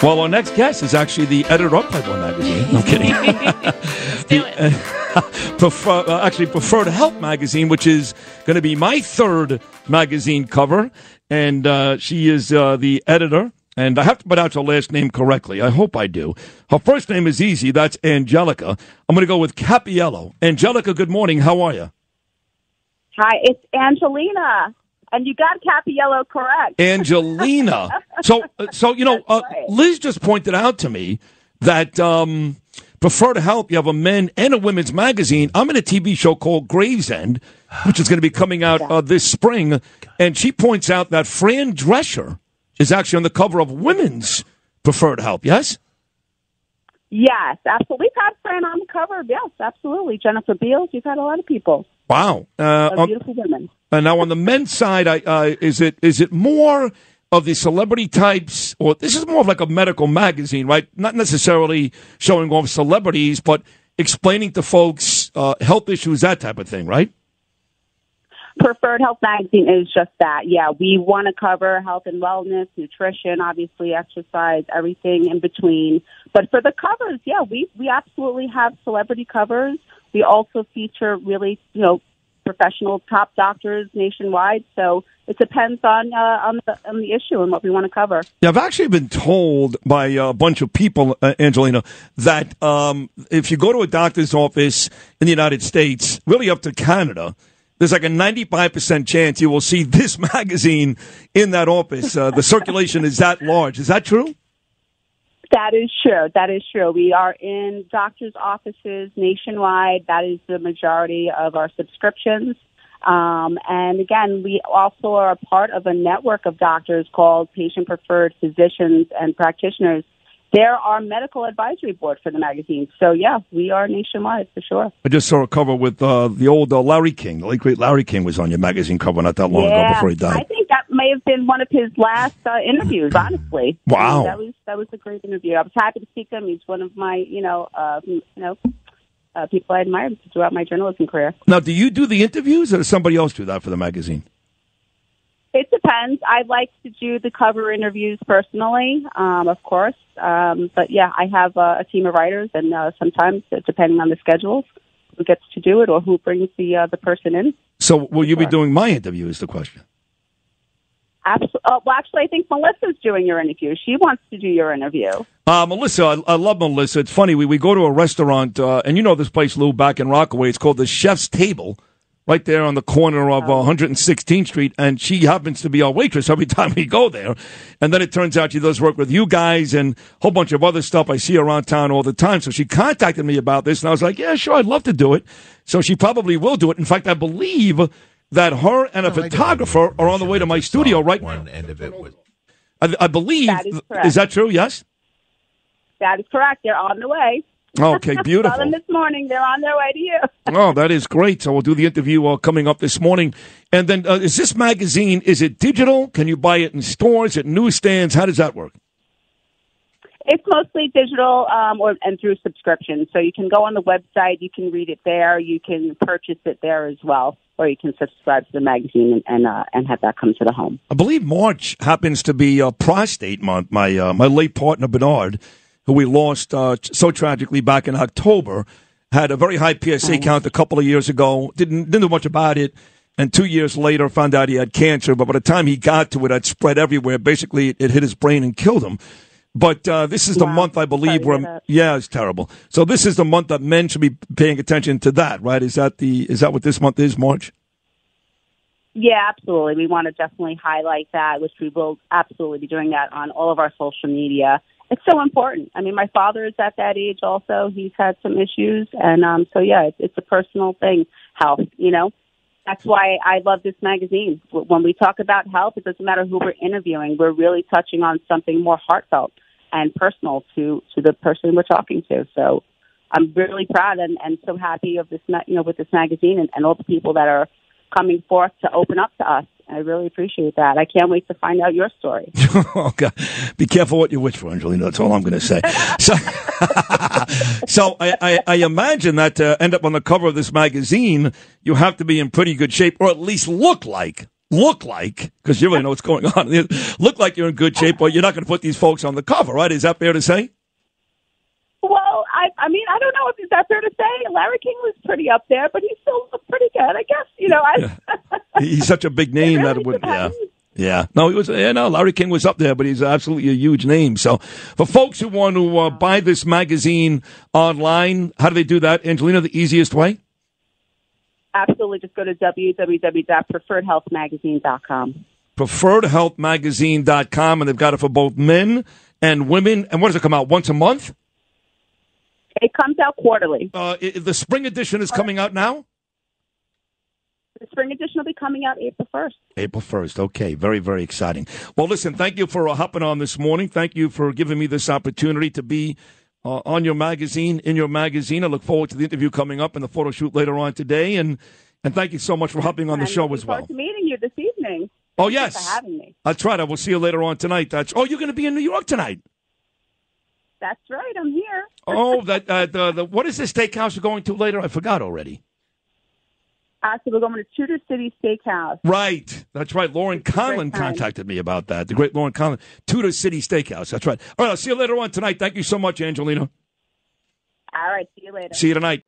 Well, our next guest is actually the editor of Playboy magazine. No kidding. Let's do it. Preferred Health magazine, which is going to be my third magazine cover. And she is the editor. And I have to pronounce her last name correctly. I hope I do. Her first name is easy. That's Angelica. I'm going to go with Cappiello. Angelica, good morning. How are you? Hi, it's Angelina. And you got Cappiello correct. Angelina. So you know, Liz just pointed out to me that Preferred Health, you have a men and a women's magazine. I'm in a TV show called Gravesend, which is going to be coming out this spring. And she points out that Fran Drescher is actually on the cover of women's Preferred Health, yes? Yes, absolutely. We've had Fran on the cover. Yes, absolutely. Jennifer Beals. You've had a lot of people. Wow. Beautiful women. And now on the men's side, is it more of the celebrity types, or this is more of like a medical magazine, right? Not necessarily showing off celebrities, but explaining to folks health issues, that type of thing, right? Preferred Health magazine is just that. Yeah, we want to cover health and wellness, nutrition, obviously exercise, everything in between. But for the covers, yeah, we absolutely have celebrity covers. We also feature really, professional top doctors nationwide. So it depends on the issue and what we want to cover. Yeah, I've actually been told by a bunch of people, Angelina, that if you go to a doctor's office in the United States, really up to Canada, there's like a 95% chance you will see this magazine in that office. The circulation is that large. Is that true? That is true. That is true. We are in doctors' offices nationwide. That is the majority of our subscriptions. And again, we also are a part of a network of doctors called Patient Preferred Physicians and Practitioners. They're our medical advisory board for the magazine. So, yeah, we are nationwide for sure. I just saw a cover with the old Larry King. The late, great Larry King was on your magazine cover not that long ago before he died. I think that may have been one of his last interviews, honestly. Wow. That was a great interview. I was happy to speak to him. He's one of my, people I admired throughout my journalism career. Now, do you do the interviews, or does somebody else do that for the magazine? It depends. I like to do the cover interviews personally, of course. But, yeah, I have a team of writers, and sometimes, depending on the schedules, who gets to do it or who brings the person in. So will you be doing my interview is the question? Well, actually, I think Melissa's doing your interview. She wants to do your interview. Melissa, I love Melissa. It's funny. We go to a restaurant, and you know this place, Lou, back in Rockaway. It's called the Chef's Table, right there on the corner of 116th Street, and she happens to be our waitress every time we go there. And then it turns out she does work with you guys and a whole bunch of other stuff. I see her around town all the time. So she contacted me about this, and I was like, yeah, sure, I'd love to do it. So she probably will do it. In fact, I believe that her and a photographer are on the way to my studio right now. One end of it was. I believe. That is correct. Is that true? Yes? That is correct. They're on the way. Okay, beautiful. Saw them this morning. They're on their way to you. Oh, that is great. So we'll do the interview coming up this morning. And then is this magazine, is it digital? Can you buy it in stores, at newsstands? How does that work? It's mostly digital and through subscription. So you can go on the website. You can read it there. You can purchase it there as well. Or you can subscribe to the magazine and have that come to the home. I believe March happens to be prostate month. My late partner, Bernard, who we lost so tragically back in October, had a very high PSA count a couple of years ago. Didn't do much about it. And 2 years later, found out he had cancer. But by the time he got to it, it spread everywhere. Basically, it hit his brain and killed him. But this is the month, I believe, where it's terrible. So this is the month that men should be paying attention to that, right? Is that what this month is, March? Yeah, absolutely. We want to definitely highlight that, which we will absolutely be doing that on all of our social media. It's so important. I mean, my father is at that age also. He's had some issues. And so, yeah, it's a personal thing, health, That's why I love this magazine. When we talk about health, it doesn't matter who we're interviewing. We're really touching on something more heartfelt and personal to the person we're talking to. So I'm really proud and so happy of this, with this magazine and all the people that are coming forth to open up to us. I really appreciate that. I can't wait to find out your story. Oh, God. Be careful what you wish for, Angelina. That's all I'm going to say. So I imagine that to end up on the cover of this magazine, you have to be in pretty good shape, or at least look like look like, because you really know what's going on, look like you're in good shape, but you're not going to put these folks on the cover, right? Is that fair to say? Well, I mean, I don't know if it's that fair to say. Larry King was pretty up there, but he still looked pretty good, I guess. You know, He's such a big name that it would, yeah. No, he was. Yeah, no, Larry King was up there, but he's absolutely a huge name. So, for folks who want to buy this magazine online, how do they do that, Angelina? The easiest way? Absolutely, just go to www.preferredhealthmagazine.com. Preferredhealthmagazine.com, and they've got it for both men and women. And what does it come out, once a month? It comes out quarterly. The spring edition is coming out now? The spring edition will be coming out April 1st. April 1st. Okay. Very, very exciting. Well, listen, thank you for hopping on this morning. Thank you for giving me this opportunity to be on your magazine, in your magazine. I look forward to the interview coming up and the photo shoot later on today. And thank you so much for hopping on the show as well. I'm looking forward to meeting you this evening. Oh, yes. Thank you for having me. That's right. I will see you later on tonight. You're going to be in New York tonight. That's right. I'm here. Oh, what is this steakhouse you're going to later? I forgot already. So we're going to Tudor City Steakhouse. Right. That's right. Lauren Conlon contacted me about that. The great Lauren Conlon. Tudor City Steakhouse. That's right. All right. I'll see you later on tonight. Thank you so much, Angelina. All right. See you later. See you tonight.